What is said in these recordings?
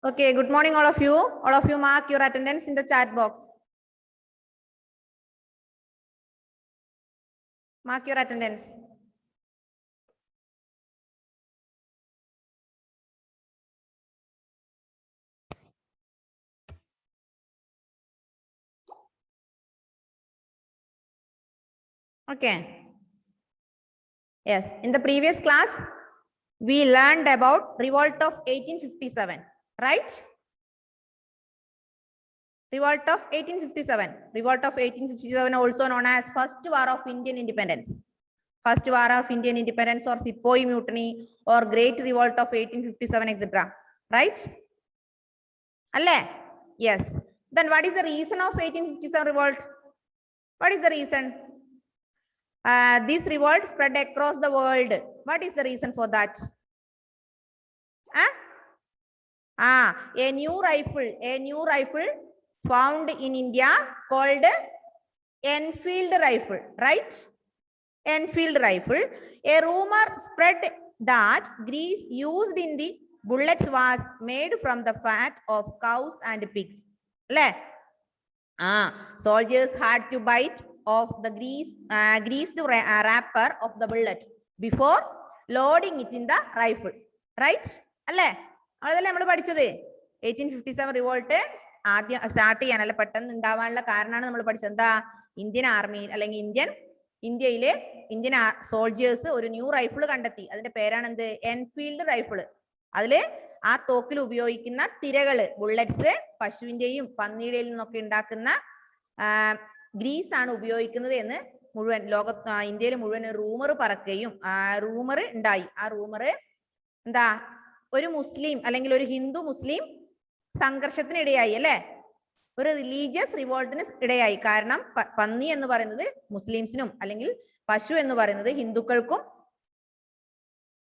Okay, good morning all of you. All of you mark your attendance in the chat box. Mark your attendance. Okay. Yes, in the previous class, we learned about revolt of 1857, right? Revolt of 1857. Revolt of 1857 also known as First War of Indian Independence. First War of Indian Independence or Sepoy Mutiny or Great Revolt of 1857, etc. Right? Alle? Yes. Then what is the reason of 1857 revolt? What is the reason? This revolt spread across the world. What is the reason for that? A new rifle found in India called Enfield rifle, right? Enfield rifle. A rumor spread that grease used in the bullets was made from the fat of cows and pigs. Soldiers had to bite off the greased wrapper of the bullet before loading it in the rifle, right? അല്ലേ അതല്ലേ നമ്മൾ പഠിച്ചത് 1857 revolt ആദ്യം start ചെയ്യാനല്ല പെട്ടെന്ന് ഉണ്ടാവാനുള്ള കാരണമാണ് നമ്മൾ പഠിച്ചത്. എന്താ? ഇന്ത്യൻ ആർമിയിൽ അല്ലെങ്കിൽ ഇന്ത്യയിലെ ഇന്ത്യൻ സോൾജേഴ്സ് ഒരു ന്യൂ റൈഫിൾ കണ്ടെത്തി. അതിന്റെ പേരാണ് എന്ത്? Enfield rifle. അതില് ആ തോക്കിൽ ഉപയോഗിക്കുന്ന തിരകള്, ബുള്ളറ്റ്സ് പശുവിന്റെയും പന്നിയുടെയും നിന്നൊക്കെ ഉണ്ടാക്കുന്ന ഗ്രീസ് ആണ് ഉപയോഗിക്കുന്നത് എന്ന് മുഴുവൻ ഇന്ത്യയിൽ മുഴുവൻ റൂമർ പറക്കുകയും റൂമർ ഉണ്ടായി. ആ റൂമർ എന്താ? ഒരു മുസ്ലിം അല്ലെങ്കിൽ ഒരു ഹിന്ദു മുസ്ലിം സംഘർഷത്തിനിടയായി അല്ലെ, ഒരു റിലീജിയസ് റിവോൾട്ടിന് ഇടയായി. കാരണം പന്നി എന്ന് പറയുന്നത് മുസ്ലിംസിനും അല്ലെങ്കിൽ പശു എന്ന് പറയുന്നത് ഹിന്ദുക്കൾക്കും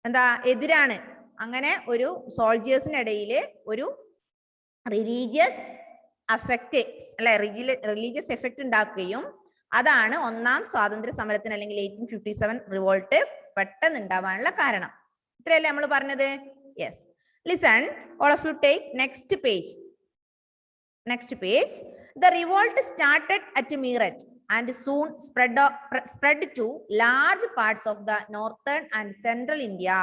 എന്താ എതിരാണ്. അങ്ങനെ ഒരു സോൾജേഴ്സിനിടയില് ഒരു റിലീജിയസ് എഫക്റ്റ് അല്ലെ, റിലീജിയസ് എഫക്റ്റ് ഉണ്ടാക്കുകയും അതാണ് ഒന്നാം സ്വാതന്ത്ര്യ സമരത്തിന് അല്ലെങ്കിൽ 1857 റിവോൾട്ട് പെട്ടെന്ന് ഉണ്ടാവാനുള്ള കാരണം. ഇത്രയല്ലേ നമ്മൾ പറഞ്ഞത്? Yes. Listen, all of you take next page. Next page. The revolt started at Meerut and soon spread to large parts of the northern and central India.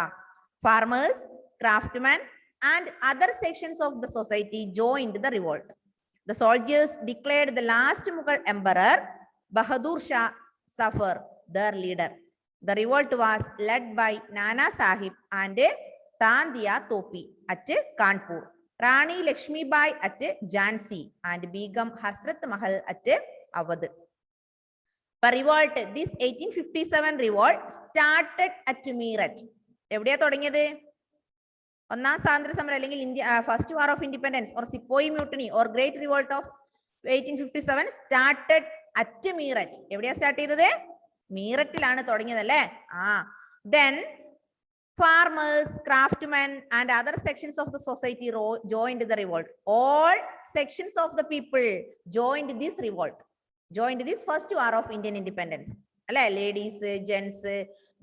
Farmers, craftsmen, and other sections of the society joined the revolt. The soldiers declared the last Mughal emperor, Bahadur Shah Zafar, their leader. The revolt was led by Nana Sahib and Tandiya Topi at Kanpur, Rani Lakshmi Bai at Jhansi, and Begum Hasrat Mahal at Awadh. The revolt, this 1857 revolt started at Meerut. എവിടെയാ തുടങ്ങിയത്? ഒന്നാം സ്വാതന്ത്ര്യ സമരം അല്ലെങ്കിൽ first war of independence or sepoy mutiny or great revolt of 1857 started at Meerut. എവിടെയാ start ചെയ്തത്? മീററ്റിലാണ് തുടങ്ങിയത് അല്ലേ? Then farmers, craftsmen, and other sections of the society joined the revolt. All sections of the people joined this revolt, joined this first war of Indian independence. Ladies, gents,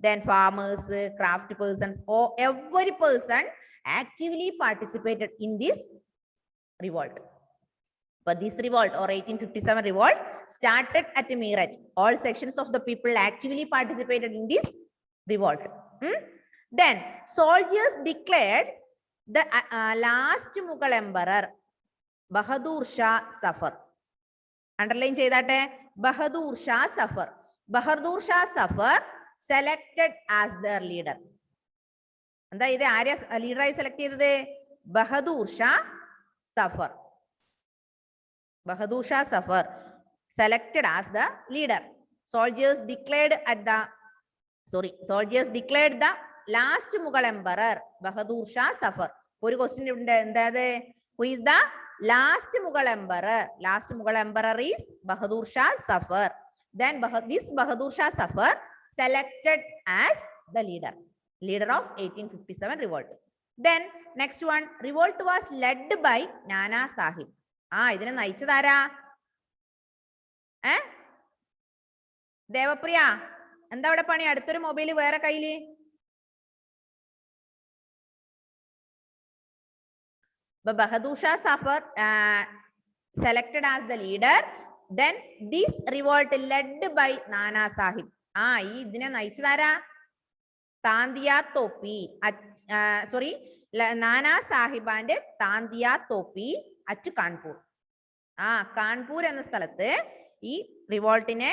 then farmers, craft persons, every person actively participated in this revolt. But this revolt or 1857 revolt started at Meerut. All sections of the people actively participated in this revolt. Then soldiers declared the last Mughal emperor, Bahadur Shah Zafar. Underline cheyidate, Bahadur Shah Zafar. Bahadur Shah Zafar selected as their leader. എന്താ ഇത്? ആര്യ ലീഡറായി select ചെയ്തത്? Bahadur Shah Zafar. Bahadur Shah Zafar selected as the leader. Soldiers declared the last Mughal emperor, Bahadur Shah Zafar. ഒരു question ഉണ്ട്, എന്താത്? Who is the last Mughal emperor? Last Mughal emperor is Bahadur Shah Zafar. Then this Bahadur Shah Zafar selected as the leader of 1857 revolt. Then next one, revolt was led by Nana Sahib. ഇതിനെ നയിച്ചതാരാ? ദേവപ്രിയ, എന്താ അവിടെ പണി? അടുത്തൊരു mobile വേറെ കയ്യില്. Bahadur Shah Zafar selected as the leader. Then this revolt led by Nana Sahib. ഇതിനെ നയിച്ചതാരാ? Tantia Tope. Sorry, നാനാ സാഹിബാന്റെ താന്തിയ തോപ്പി അറ്റ് കാൺപൂർ. കാൺപൂർ എന്ന സ്ഥലത്ത് ഈ റിവോൾട്ടിനെ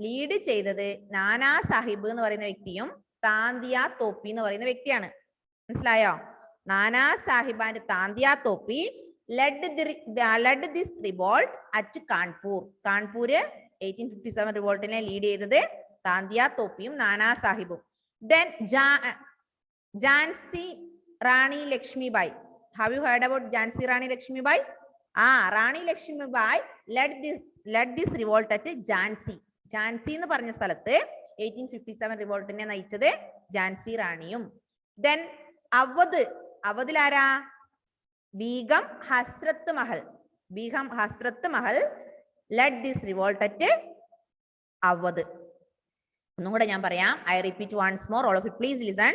ലീഡ് ചെയ്തത് നാനാ സാഹിബ് എന്ന് പറയുന്ന വ്യക്തിയും താന്തിയ തോപ്പി എന്ന് പറയുന്ന വ്യക്തിയാണ്. മനസ്സിലായോ? നാനാ സാഹിബാന്റെ Tantia Tope led this revolt at Kanpur. Kanpur 1857 റിവോൾട്ടിനെ ലീഡ് ചെയ്തത് താന്തിയ തോപ്പിയും നാനാ സാഹിബും. Then Jhansi Rani Lakshmibai. Have you heard about Jhansi Rani Lakshmibai? Rani Lakshmibai led this revolt at Jhansi. Jhansi എന്ന് പറഞ്ഞ സ്ഥലത്ത് 1857 റിവോൾട്ടിനെ നയിച്ചത് Jancy റാണിയും. Then അവധിലാരാ? Begum Hazrat Mahal. Begum Hazrat Mahal led this revolt at Awadh. ഒന്നും കൂടെ ഞാൻ പറയാം. I repeat once more. All of you please listen.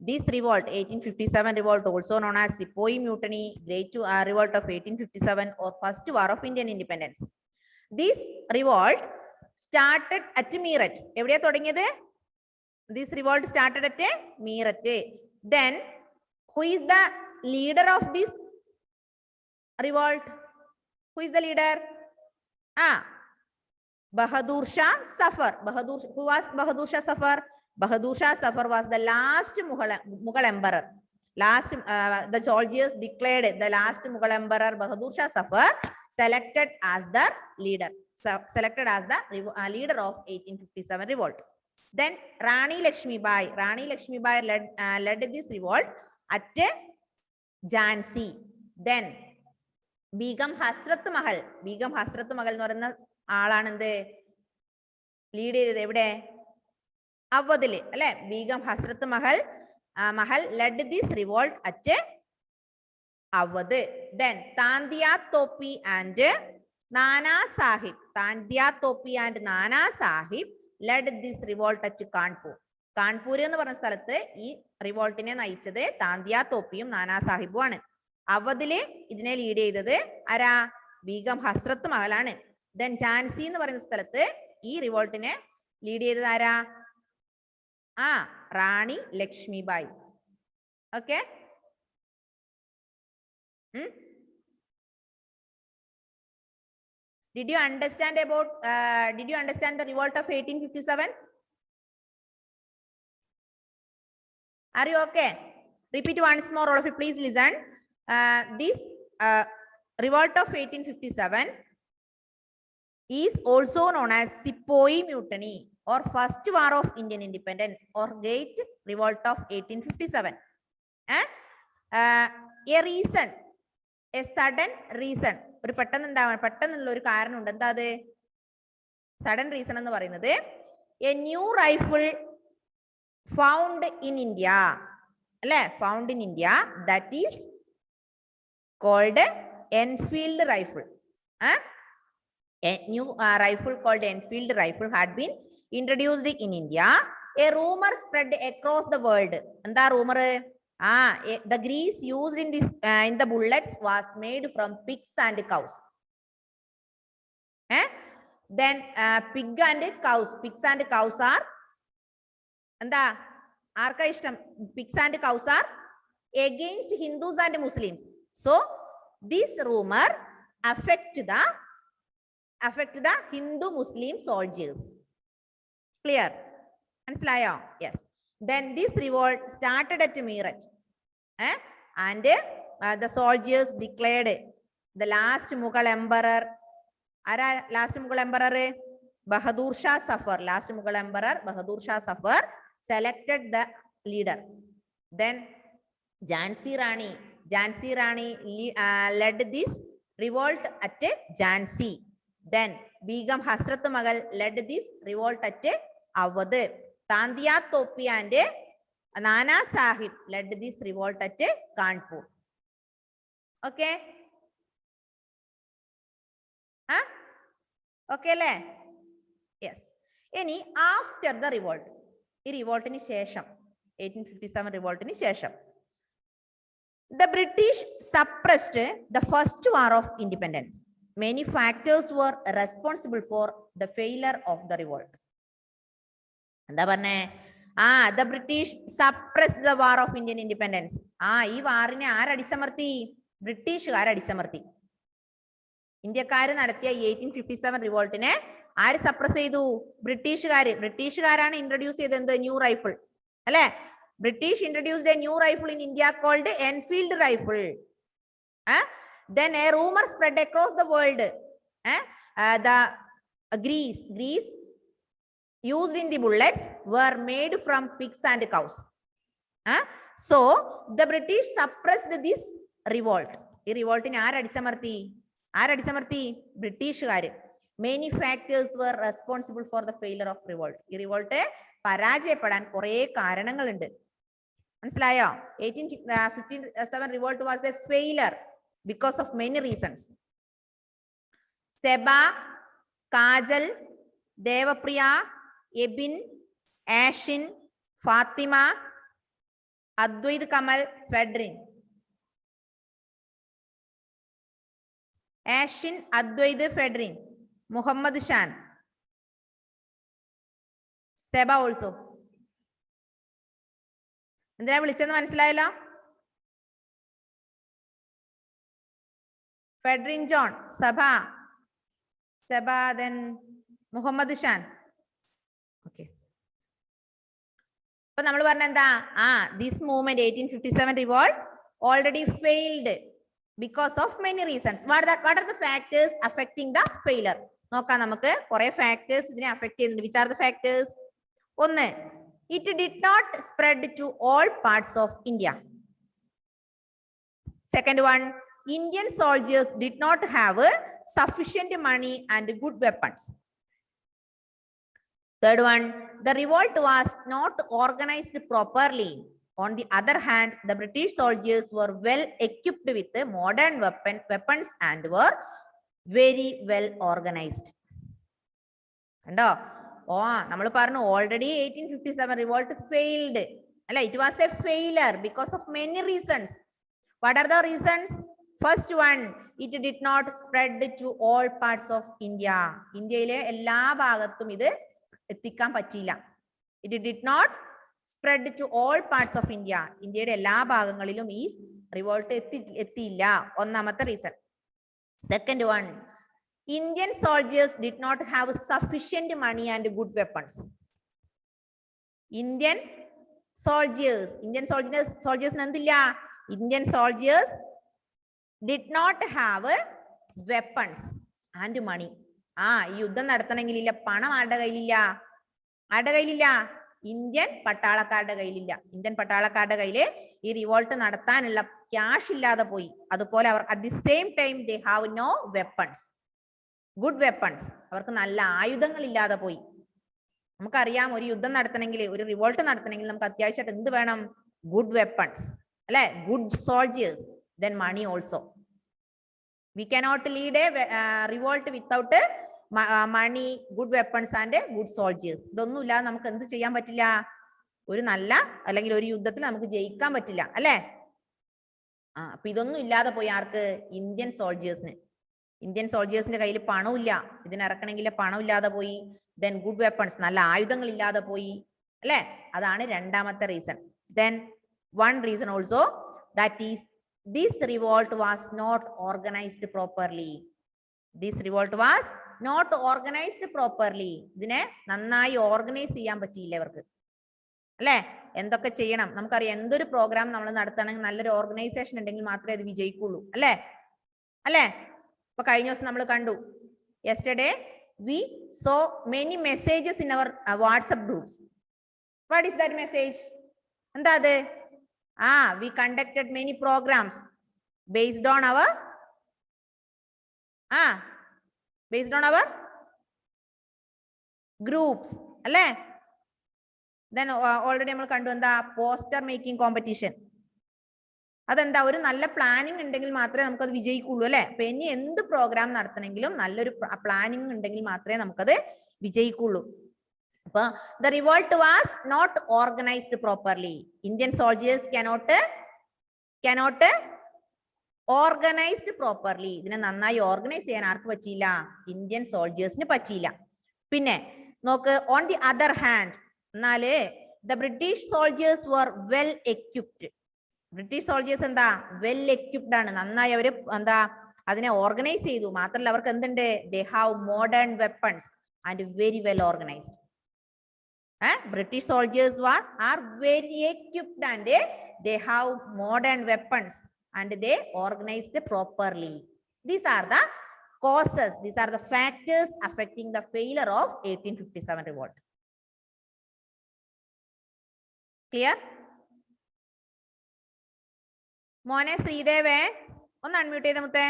This revolt, 1857 revolt, also known as Sepoy Mutiny, Great Revolt of 1857 or First War of Indian Independence. This revolt started at Meerut. എവിടെയാ തുടങ്ങിയത്? This revolt started at Meerut. Then who is the leader of this revolt? Who is the leader? Bahadur Shah Zafar. Who was Bahadur Shah Zafar? Bahadur Shah Zafar was the last Mughal emperor. The soldiers declared the last Mughal emperor Bahadur Shah Zafar selected as the leader. Selected as the leader of 1857 revolt. Then Rani Lakshmibai. Rani Lakshmibai led this revolt at Jhansi. Then Begum Hasrat Mahal. Begum Hasrat Mahal എന്ന് പറയുന്ന ആളാണ് എന്ത് lead ചെയ്തത്? എവിടെ? അവധില് അല്ലെ? Begum Hazrat Mahal led this revolt at Awadh. Then Tantia Tope and Nana Sahib. Tantia Tope and Nana Sahib led this revolt at Kanpur. Kanpur എന്ന് പറഞ്ഞ സ്ഥലത്ത് ഈ റിവോൾട്ടിനെ നയിച്ചത് താന്തിയ തോപ്പിയും നാനാ സാഹിബും ആണ്. അവധില് ഇതിനെ ലീഡ് ചെയ്തത് ആരാ? ബീഗം ഹസ്രത്ത് മഹലാണ്. ദെൻ ഝാൻസി എന്ന് പറയുന്ന സ്ഥലത്ത് ഈ റിവോൾട്ടിനെ ലീഡ് ചെയ്തത് ആരാ? Rani Lakshmibai. Okay. Did you understand the revolt of 1857? Are you okay? Repeat once more, all of you please listen. This revolt of 1857 is also known as Sepoy Mutiny or First War of Indian Independence or Great Revolt of 1857. A reason, a sudden reason. ഒരു പെട്ടെന്നുള്ള ഒരു കാരണമുണ്ട്. എന്താ അത്? Sudden reason എന്ന് പറയുന്നത് a new rifle found in India അല്ലെ? Found in India that is called Enfield rifle. A new rifle called Enfield rifle had been introduced in India. A rumor spread across the world. And the rumor, the grease used in the bullets was made from pigs and cows. Then pig and cows. Pigs and cows are, and the arka ishtam. Pigs and cows are against Hindus and Muslims. So this rumor affect the Hindu-Muslim soldiers. Clear? Manasalayo? Yes. Then this revolt started at Meerut. And the soldiers declared the last Mughal emperor. Last Mughal emperor? Bahadur Shah Zafar. Last Mughal emperor, Bahadur Shah Zafar, selected the leader. Then Jhansi Rani led this revolt at Jhansi. Then Begum Hasrat Mahal led this revolt at Awadh. Tandiya Topi and Nana Sahib led this revolt at Kanpur. Okay? Okay, le? Yes. Any after the revolt. This revolt in Shesham. 1857 revolt in Shesham. The British suppressed the first war of independence. Many factors were responsible for the failure of the revolt. എന്താ പറഞ്ഞേ? the British suppressed the war of Indian independence. ഈ വാറിനെ ആരടിച്ചമർത്തി? ബ്രിട്ടീഷുകാർ അടിച്ചമർത്തി. ഇന്ത്യക്കാര് നടത്തിയ 1857 റിവോൾട്ടിനെ ആര് suppress ചെയ്തു? ബ്രിട്ടീഷുകാരാണ് introduce ചെയ്തത് എന്ത്? New rifle അല്ലെ? British introduced a new rifle in India called Enfield rifle. Then a rumor spread across the world. The grease used in the bullets were made from pigs and cows. So the British suppressed this revolt. ഈ റിവോൾട്ടിനെ ആരടിച്ചമർത്തി? ബ്രിട്ടീഷുകാര്. Many factors were responsible for the failure of revolt. ഈ revolt പരാജയപ്പെടാൻ കുറെ കാരണങ്ങളുണ്ട്. മനസ്സിലായോ? 1857 revolt was a failure because of many reasons. Seba, Kajal, Devapriya, Ebin, Ashin, Fathima, Advaith Kamal, Federin. Ashin, Advaith, Federin, Muhammad Shan, Seba also. എന്തിനാ വിളിച്ചെന്ന് മനസ്സിലായല്ലോ? Federin John, Seba, then Muhammad Shan. Okay, അപ്പൊ നമ്മൾ പറഞ്ഞ എന്താ? This movement 1857 revolt already failed because of many reasons. What are the factors affecting the failure? നോക്കാം നമുക്ക്. കുറെ ഫാക്ടേഴ്സ് ഇതിനെ അഫക്ട് ചെയ്യുന്നുണ്ട്. Which are the factors? ഒന്ന്, it did not spread to all parts of India. Second one, Indian soldiers did not have sufficient money and good weapons. Third one, the revolt was not organized properly. On the other hand, the British soldiers were well equipped with modern weapons and were very well organized. കണ്ടോ? നമ്മൾ പറഞ്ഞു already 1857 revolt failed അല്ല, it was a failure because of many reasons. What are the reasons? First one, it did not spread to all parts of India. ഇന്ത്യയിലെ എല്ലാ ഭാഗത്തും ഇത് എത്തിക്കാൻ പറ്റിയില്ല. It did not spread to all parts of India. ഇന്ത്യയുടെ എല്ലാ ഭാഗങ്ങളിലും ഈ റിവോൾട്ട് എത്തിയില്ല. ഒന്നാമത്തെ reason. Second one, Indian soldiers did not have sufficient money and good weapons. Indian soldiers എന്തില്ല? Indian soldiers did not have weapons and money. ഈ യുദ്ധം നടത്തണമെങ്കിൽ പണം ആരുടെ കയ്യിലില്ല? ഇന്ത്യൻ പട്ടാളക്കാരുടെ കയ്യിലില്ല. ഇന്ത്യൻ പട്ടാളക്കാരുടെ കയ്യില് ഈ റിവോൾട്ട് നടത്താനുള്ള ക്യാഷ് ഇല്ലാതെ പോയി. അതുപോലെ അവർ at the same time they have no weapons, good weapons. അവർക്ക് നല്ല ആയുധങ്ങൾ ഇല്ലാതെ പോയി. നമുക്കറിയാം, ഒരു യുദ്ധം നടത്തണമെങ്കിൽ, ഒരു റിവോൾട്ട് നടത്തണമെങ്കിൽ നമുക്ക് അത്യാവശ്യമായിട്ട് എന്ത് വേണം? ഗുഡ് വെപ്പൺസ് അല്ലെ? Good soldiers, then money also. We cannot lead a revolt without money, good weapons and good soldiers. ഇതൊന്നും ഇല്ലാതെ നമുക്ക് എന്ത് ചെയ്യാൻ പറ്റില്ല? ഒരു നല്ല അല്ലെങ്കിൽ ഒരു യുദ്ധത്തിൽ നമുക്ക് ജയിക്കാൻ പറ്റില്ല അല്ലെ? അപ്പൊ ഇതൊന്നും ഇല്ലാതെ പോയി ആർക്ക്? ഇന്ത്യൻ സോൾജേഴ്സിന്. ഇന്ത്യൻ സോൾജേഴ്സിന്റെ കയ്യിൽ പണമില്ല, ഇതിനിറക്കണമെങ്കിൽ പണം ഇല്ലാതെ പോയി. ദെൻ ഗുഡ് വെപ്പൺസ്, നല്ല ആയുധങ്ങൾ ഇല്ലാതെ പോയി അല്ലെ? അതാണ് രണ്ടാമത്തെ reason. Then one reason also, that is this revolt was not organised properly. This revolt was not organised properly. ഇതിനെ നന്നായി ഓർഗനൈസ് ചെയ്യാൻ പറ്റിയില്ല ഇവർക്ക് അല്ലെ? എന്തൊക്കെ ചെയ്യണം നമുക്കറിയാം. എന്തൊരു പ്രോഗ്രാം നമ്മൾ നടത്തണമെങ്കിൽ നല്ലൊരു ഓർഗനൈസേഷൻ ഉണ്ടെങ്കിൽ മാത്രമേ അത് വിജയിക്കുള്ളൂ അല്ലെ? ഇപ്പൊ കഴിഞ്ഞ ദിവസം നമ്മൾ കണ്ടു, yesterday we saw many messages in our WhatsApp groups. What is that message? എന്താ അത്? We conducted many programmes based on our groups അല്ലേ? ദെൻ ഓൾറെഡി നമ്മൾ കണ്ടു എന്താ? Poster making competition. അതെന്താ? ഒരു നല്ല പ്ലാനിങ് ഉണ്ടെങ്കിൽ മാത്രമേ നമുക്കത് വിജയിക്കുള്ളൂ അല്ലെ? അപ്പൊ ഇനി എന്ത് പ്രോഗ്രാം നടത്തണമെങ്കിലും നല്ലൊരു പ്ലാനിങ് ഉണ്ടെങ്കിൽ മാത്രമേ നമുക്കത് വിജയിക്കുള്ളൂ. അപ്പൊ the revolt was not organised properly. Indian soldiers cannot organised properly. ഇതിനെ നന്നായി ഓർഗനൈസ് ചെയ്യാൻ ആർക്ക് പറ്റിയില്ല? ഇന്ത്യൻ സോൾജേഴ്സിന് പറ്റിയില്ല. പിന്നെ നോക്ക്, ഓൺ ദി അതർ ഹാൻഡ് എന്നാല് the British soldiers were well equipped. British soldiers എന്താ? വെൽ എക്യുപ്ഡ് ആണ്. നന്നായി അവര് എന്താ അതിനെ ഓർഗനൈസ് ചെയ്തു. മാത്രമല്ല അവർക്ക് എന്തുണ്ട്? They have modern weapons and very well organised. British soldiers are very equipped and they have modern weapons and they organized properly. These are the causes, these are the factors affecting the failure of 1857 revolt. Clear? Mone Srideve, ഒന്ന് unmute ചെയ്ത മുത്തേ.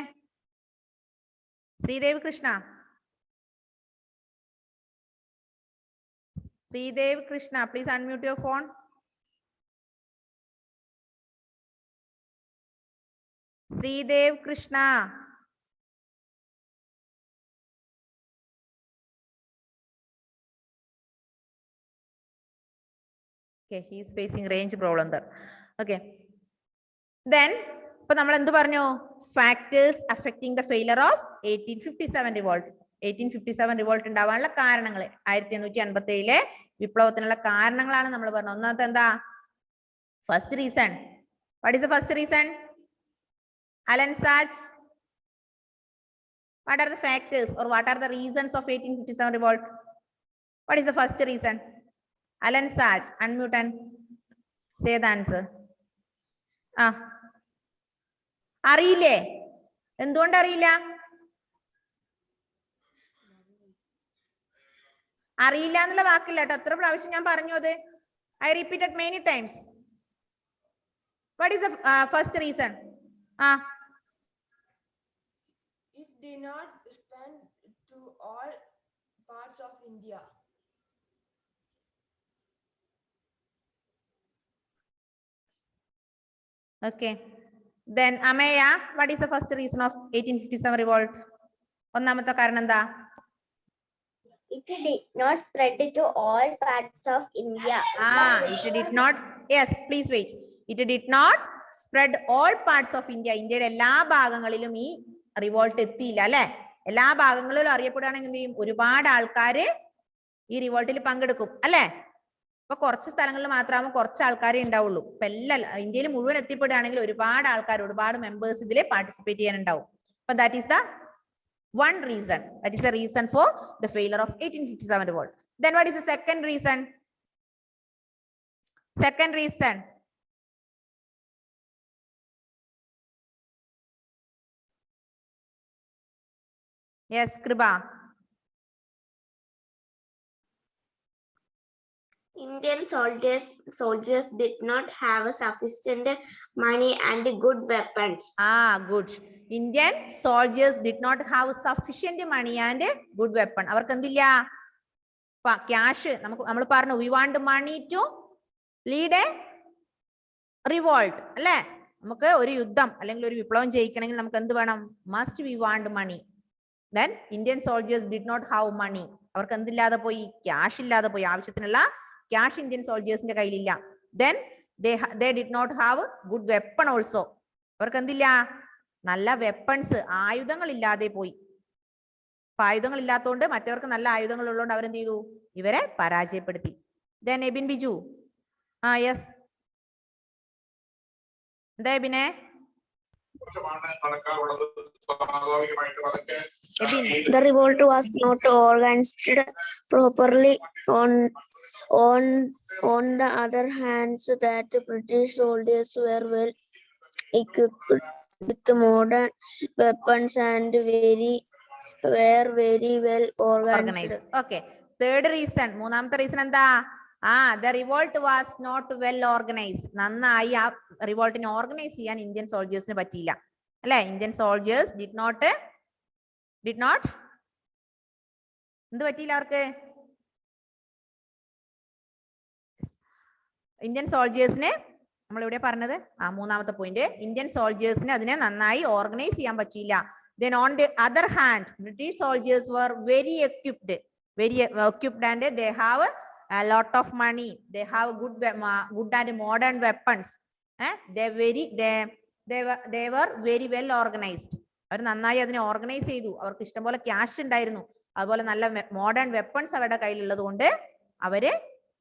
Sreedev Krishna, Sridev Krishna, please unmute your phone. Sridev Krishna. Okay, he is facing range problem there. Okay. Then, ഇപ്പൊ നമ്മൾ എന്ത് പറഞ്ഞു? Factors affecting the failure of 1857 revolt. 1857 revolt ഉണ്ടാവാനുള്ള കാരണങ്ങൾ, 1857 വിപ്ലവത്തിനുള്ള കാരണങ്ങളാണ് നമ്മൾ പറഞ്ഞത്. ഒന്നാമത്തെ എന്താ? First reason. What is the first reason? Alan Zach, what are the factors or what are the reasons of 1857 revolt? What is the first reason? Alan Zach, unmute and say the answer. അറിയില്ലേ? എന്തുകൊണ്ട് അറിയില്ല? അറിയില്ല എന്നുള്ള വാക്കില്ല കേട്ടോ. എത്ര പ്രാവശ്യം ഞാൻ പറഞ്ഞു അത്? I repeated many times. What is the first reason? It did not spread to all parts of India. Okay. Then Ameya, what is the first reason of 1857 revolt? ഒന്നാമത്തെ കാരണം എന്താ? It did not spread to all parts of India. It did not. Yes, please wait. It did not spread all parts of India. ഇന്ത്യയുടെ എല്ലാ ഭാഗങ്ങളിലും ഈ revolt എത്തിയില്ല അല്ലെ. എല്ലാ ഭാഗങ്ങളിലും അറിയപ്പെടുകയാണെങ്കിൽ എന്ത് ചെയ്യും? ഒരുപാട് ആൾക്കാര് ഈ റിവോൾട്ടിൽ പങ്കെടുക്കും അല്ലെ. ഇപ്പൊ കുറച്ച് സ്ഥലങ്ങളിൽ മാത്രമാകുമ്പോൾ കുറച്ച് ആൾക്കാരെ ഉണ്ടാവുള്ളൂ. ഇപ്പൊ എല്ലാ ഇന്ത്യയിൽ മുഴുവൻ എത്തിപ്പെടുകയാണെങ്കിൽ ഒരുപാട് ആൾക്കാർ, ഒരുപാട് മെമ്പേഴ്സ് ഇതിൽ പാർട്ടിസിപ്പേറ്റ് ചെയ്യാനുണ്ടാവും. അപ്പൊ that is the one reason. That is the reason for the failure of 1857 revolt. Then what is the second reason? Second reason. Yes, Kriba. Indian soldiers did not have sufficient money and good weapons. Good. Indian soldiers did not have sufficient money and good weapon. അവർക്ക് എന്തില്ല? Cash. നമ്മൾ പറഞ്ഞു we want money to lead a revolt അല്ലേ. നമുക്ക് ഒരു യുദ്ധം അല്ലെങ്കിൽ ഒരു വിപ്ലവം ജയിക്കണമെങ്കിൽ നമുക്ക് എന്ത് വേണം? Must we want money. Then Indian soldiers did not have money. അവർക്ക് എന്തില്ലാതെ പോയി? ക്യാഷ് ഇല്ലാതെ പോയി. ആവശ്യത്തിനുള്ള ക്യാഷ് ഇന്ത്യൻ സോൾജേഴ്സിന്റെ കയ്യിലില്ല. Then they did not have good weapon also. അവർക്ക് എന്തില്ല? നല്ല വെപ്പൺസ്, ആയുധങ്ങൾ ഇല്ലാതെ പോയി. അപ്പൊ ആയുധങ്ങൾ ഇല്ലാത്തതുകൊണ്ട് മറ്റവർക്ക് നല്ല ആയുധങ്ങൾ ഉള്ളതുകൊണ്ട് അവരെന്ത് ചെയ്തു? ഇവരെ പരാജയപ്പെടുത്തി. Then എബിൻ ബിജു. യെസ്, എന്താ എബിനെ? The revolt was not organized properly. On the other hand, that British soldiers were well equipped with modern weapons and were very well organized. Okay. Third reason, മൂന്നാമത്തെ റീസൺ എന്താ? The revolt was not well organized. നന്നായി ആ റിവോൾട്ടിനെ organise ചെയ്യാൻ Indian സോൾജേഴ്സിന് പറ്റിയില്ല അല്ലെ. Indian soldiers did not എന്ത് പറ്റിയില്ല അവർക്ക്? ഇന്ത്യൻ സോൾജേഴ്സിന് നമ്മൾ ഇവിടെ പറഞ്ഞത് മൂന്നാമത്തെ പോയിന്റ്, ഇന്ത്യൻ സോൾജേഴ്സിന് അതിനെ നന്നായി ഓർഗനൈസ് ചെയ്യാൻ പറ്റിയില്ല. Then on the other hand, British soldiers were very equipped and they have a lot of money. They have good and modern weapons. They they were very well organized. അവർ നന്നായി അതിനെ organise ചെയ്തു. അവർക്ക് ഇഷ്ടംപോലെ cash ഉണ്ടായിരുന്നു. അതുപോലെ നല്ല modern weapons അവരുടെ കയ്യിലുള്ളത് കൊണ്ട് അവര്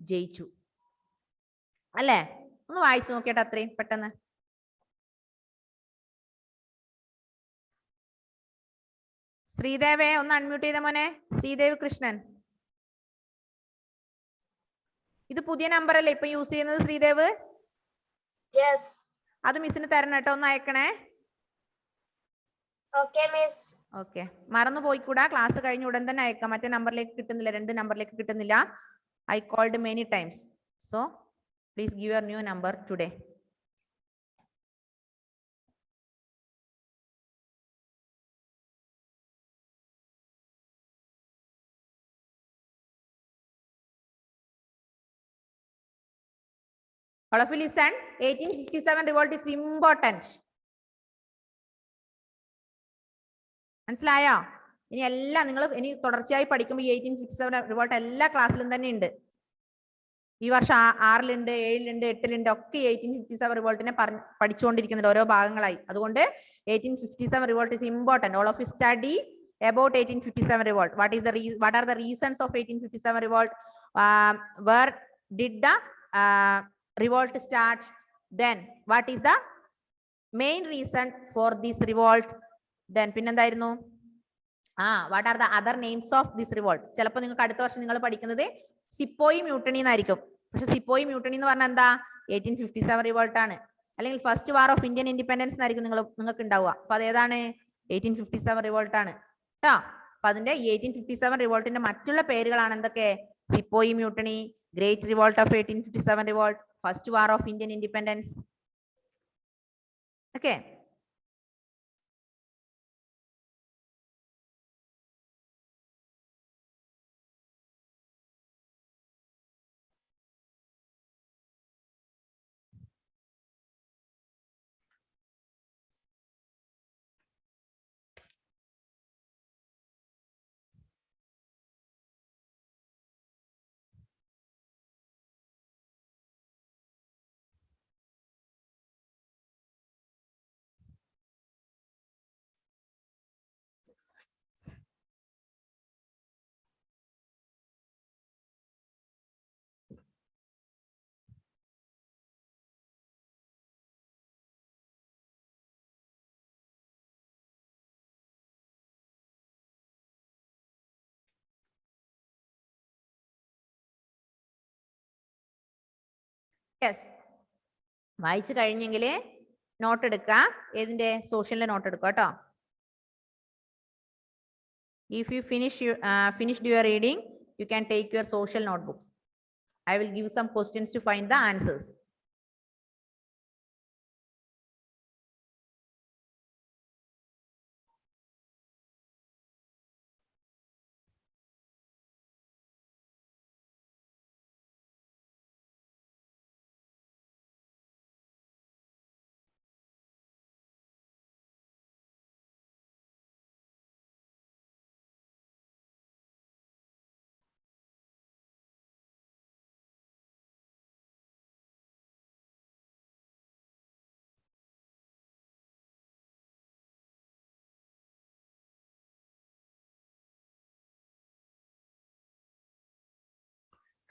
ജയിച്ചു. അല്ലേ? ഒന്ന് വായിച്ചു നോക്കിയിട്ട് അത്രയും പെട്ടെന്ന്. ശ്രീദേവേ ഒന്ന് അൺമ്യൂട്ട് ചെയ്ത മോനെ. ശ്രീദേവ് കൃഷ്ണൻ. ഇത് പുതിയ നമ്പർ അല്ലേ ഇപ്പൊ യൂസ് ചെയ്യുന്നത് ശ്രീദേവ്? അത് മിസ്സിന് തരണം കേട്ടോ, ഒന്ന് അയക്കണേ. ഓക്കെ, മറന്നു പോയിക്കൂടാ. ക്ലാസ് കഴിഞ്ഞ ഉടൻ തന്നെ അയക്കാം. മറ്റേ നമ്പറിലേക്ക് കിട്ടുന്നില്ല, 2 നമ്പറിലേക്ക് കിട്ടുന്നില്ല. I called many times, so please give your new number today. All of you listen. 1857 revolt is important. മനസ്സിലായോ? ഇനി എല്ലാം നിങ്ങൾ ഇനി തുടർച്ചയായി പഠിക്കുമ്പോൾ 1857 റിവോൾട്ട് എല്ലാ ക്ലാസ്സിലും തന്നെ ഉണ്ട്. ഈ വർഷം 6-ലുണ്ട്, 7-ലുണ്ട്, 8-ലുണ്ട് ഒക്കെ 1857 റിവോൾട്ടിനെ പഠിച്ചുകൊണ്ടിരിക്കുന്നുണ്ട് ഓരോ ഭാഗങ്ങളായി. അതുകൊണ്ട് 1857 revolt is important. All of you study about 1857 revolt. What are the reasons of 1857 revolt? Where did the revolt start? Then what is the main reason for this revolt? Then പിന്നെന്തായിരുന്നു? what are the other names of this revolt? ചിലപ്പോൾ നിങ്ങൾക്ക് അടുത്ത വർഷം നിങ്ങൾ പഠിക്കുന്നത് sepoy mutiny എന്നായിരിക്കും. പക്ഷെ sepoy mutiny എന്ന് പറഞ്ഞാൽ എന്താ? 1857 റിവോൾട്ട് ആണ്. അല്ലെങ്കിൽ first war of Indian independence എന്നായിരിക്കും നിങ്ങൾക്ക് ഉണ്ടാവുക. അപ്പൊ അതേതാണ്? 1857 റിവോൾട്ട് ആണ് കേട്ടോ. അപ്പൊ അതിന്റെ 1857 റിവോൾട്ടിന്റെ മറ്റുള്ള പേരുകളാണ് എന്തൊക്കെ? Sepoy mutiny, great revolt of 1857 revolt, first war of Indian independence. Okay, yes, വായിച്ചു കഴിഞ്ഞെങ്കിൽ നോട്ട് എടുക്കുക. ഏതിന്റെ? സോഷ്യലിന്റെ നോട്ട് എടുക്കുക കേട്ടോ. If you finished your reading, you can take your social notebooks. I will give some questions to find the answers.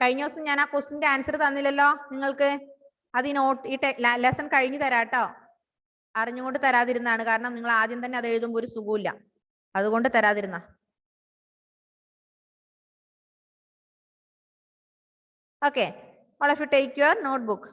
കഴിഞ്ഞ ദിവസം ഞാൻ ആ ക്വസ്റ്റിന്റെ ആൻസർ തന്നില്ലല്ലോ നിങ്ങൾക്ക്. അത് ഈ നോട്ട് ഈ ലെസൺ കഴിഞ്ഞ് തരാട്ടോ. അറിഞ്ഞുകൊണ്ട് തരാതിരുന്നാണ്. കാരണം നിങ്ങൾ ആദ്യം തന്നെ അത് എഴുതുമ്പോൾ ഒരു സുഖമില്ല, അതുകൊണ്ട് തരാതിരുന്ന. Okay, all of you take your notebook.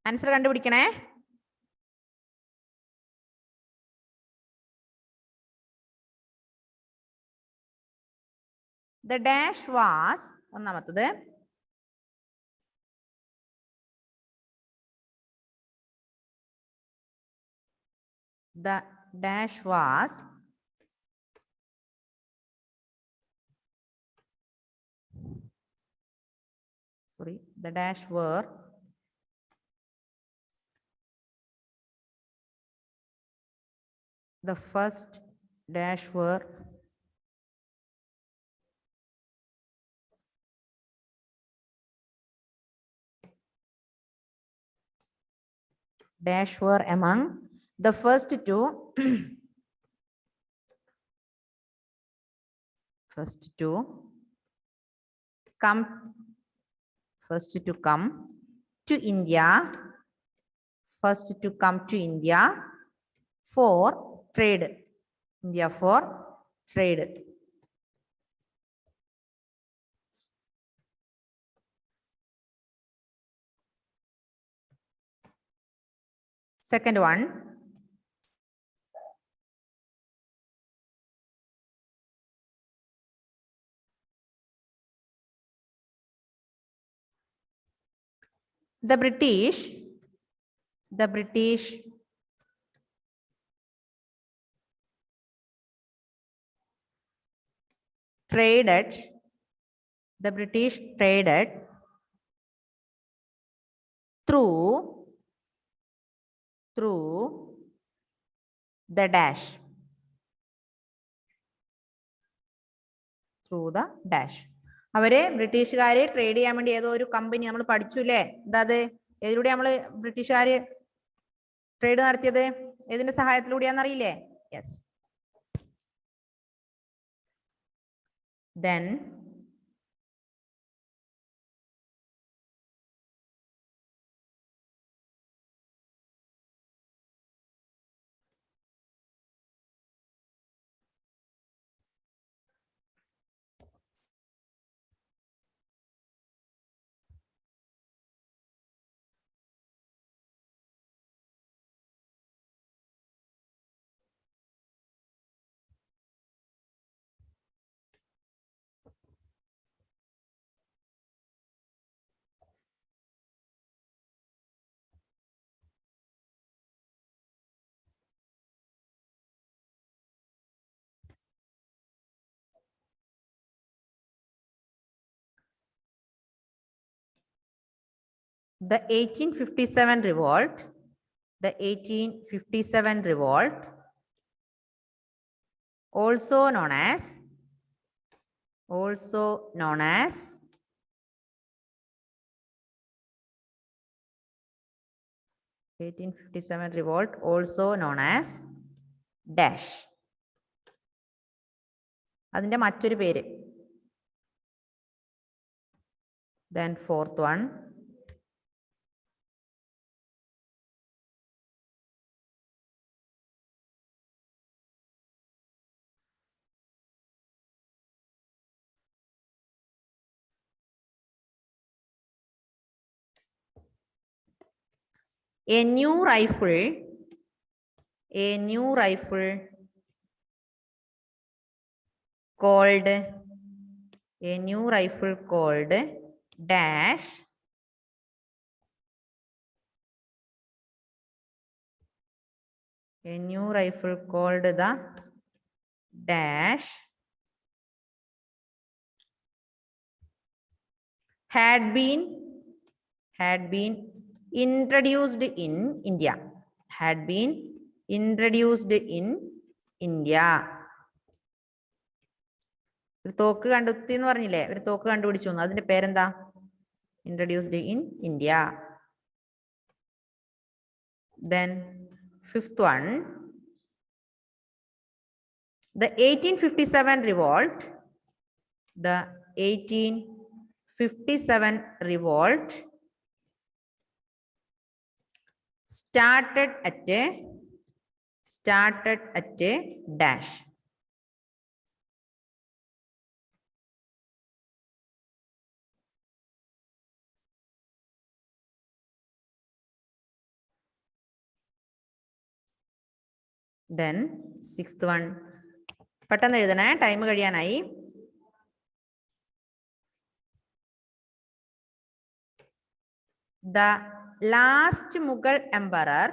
Answer കണ്ടുപിടിക്കണേ. The dash was ഒന്നാമത്തത് the dash was the dash were the first dash were among the first two come to India for trade. Second one, the British traded through the dash. അവരെ ബ്രിട്ടീഷുകാരെ trade ചെയ്യാൻ വേണ്ടി ഏതോ ഒരു company നമ്മൾ പഠിച്ചു അല്ലേ? എന്താ അത്? ഏതിലൂടെ നമ്മള് ബ്രിട്ടീഷുകാര് ട്രേഡ് നടത്തിയത്? ഏതിന്റെ സഹായത്തിലൂടെയാണെന്നറിയില്ലേ? Yes. Then the 1857 revolt, also known as 1857 revolt, also known as dash. അതിന്റെ മറ്റൊരു പേര്. Then fourth one, a new rifle called dash the dash had been introduced in India. ഒരു തോക്ക് കണ്ടെത്തി എന്ന് പറഞ്ഞില്ലേ? ഒരു തോക്ക് കണ്ടുപിടിച്ചു. അതിന്റെ പേരെന്താ? Introduced in India. Then fifth one, the 1857 revolt started at a dash. Then sixth one. പെട്ടെന്ന് എഴുതണേ, time കഴിയാനായി. The last Mughal emperor,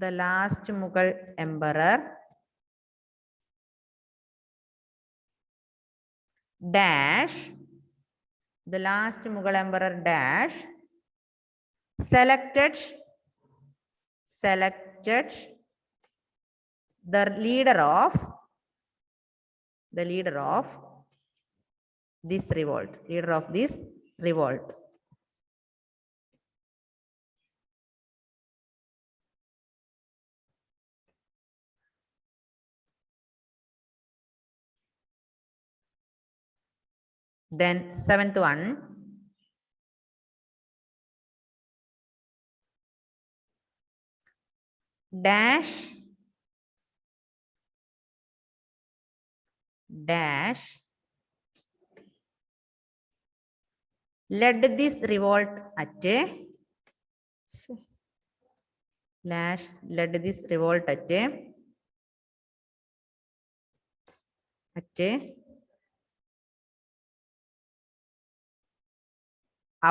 the last Mughal emperor dash, the last Mughal emperor dash selected the leader of this revolt. Then seventh one. Dash led this revolt at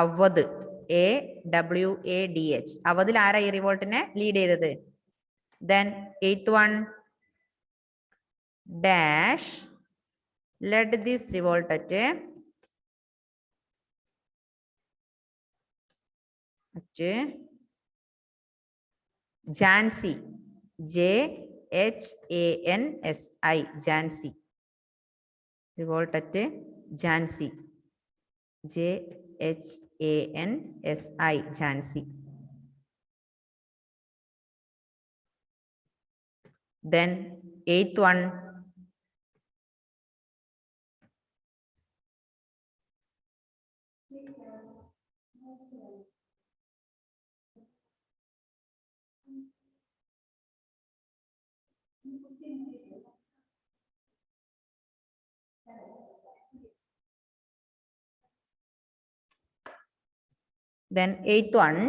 Awadh, AWADH. അവധിൽ ആരാ ഈ റിവോൾട്ടിനെ lead ചെയ്തത്? Then eighth one. Dash led this revolt at Jhansi, JHANSI, Jhansi. Revolt at Jhansi, JHANSI, Jhansi. Then eighth one. Then eighth one.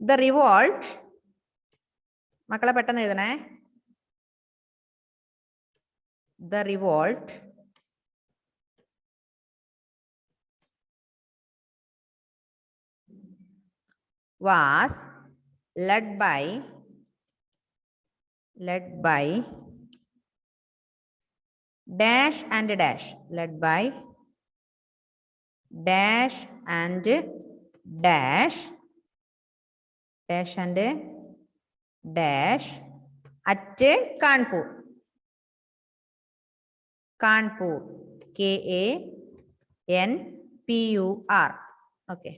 The revolt, മക്കളെ പെട്ടെന്ന് എഴുതണേ. The revolt was led by dash and dash, led by dash and dash and dash at Kanpur, KANPUR. Okay.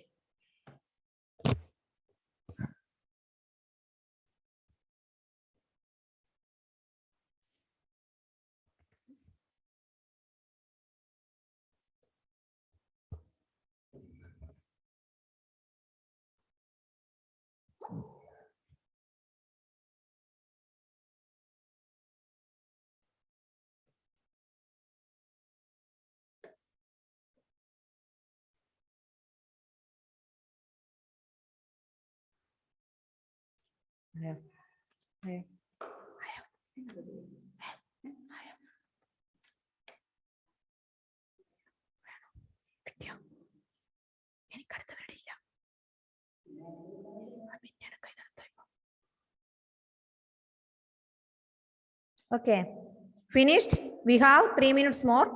Okay, finished. We have 3 minutes more.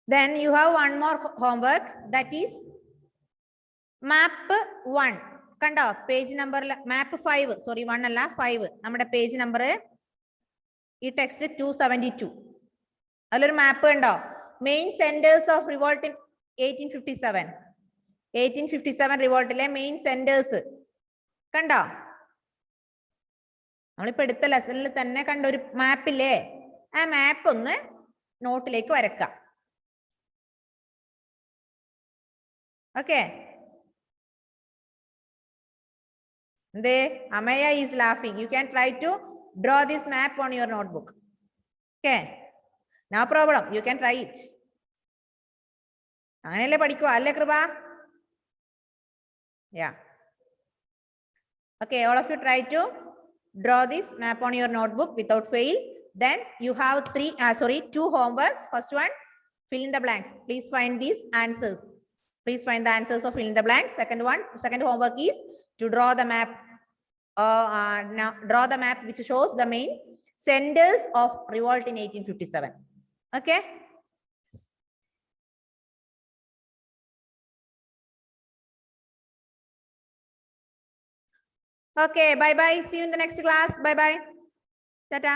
Then you have one more homework, that is map 1. കണ്ടോ page number map 5, sorry 1 അല്ല 5. നമ്മുടെ page number ഈ text 272. അതിലൊരു map കണ്ടോ, main centres of revolt in 1857 റിവോൾട്ടിലെ main centres കണ്ടോ? നമ്മളിപ്പോ എടുത്ത ലെസണിൽ തന്നെ കണ്ട ഒരു മാപ്പില്ലേ, ആ മാപ്പ് ഒന്ന് നോട്ടിലേക്ക് വരക്കാം. ഓക്കെ, എന്തേ Amaya is laughing. You can try to draw this map on your notebook. Okay, no problem, you can try it. അങ്ങനെയല്ലേ പഠിക്കുക അല്ലേ കൃപ? Yeah. Okay, all of you try to draw this map on your notebook without fail. Then you have 2 homeworks. First one, fill in the blanks. Please find these answers. Please find the answers of fill in the blanks. Second homework is to draw the map. Now draw the map which shows the main centers of revolt in 1857. Okay. Okay, bye bye. See you in the next class. Bye bye. Tata.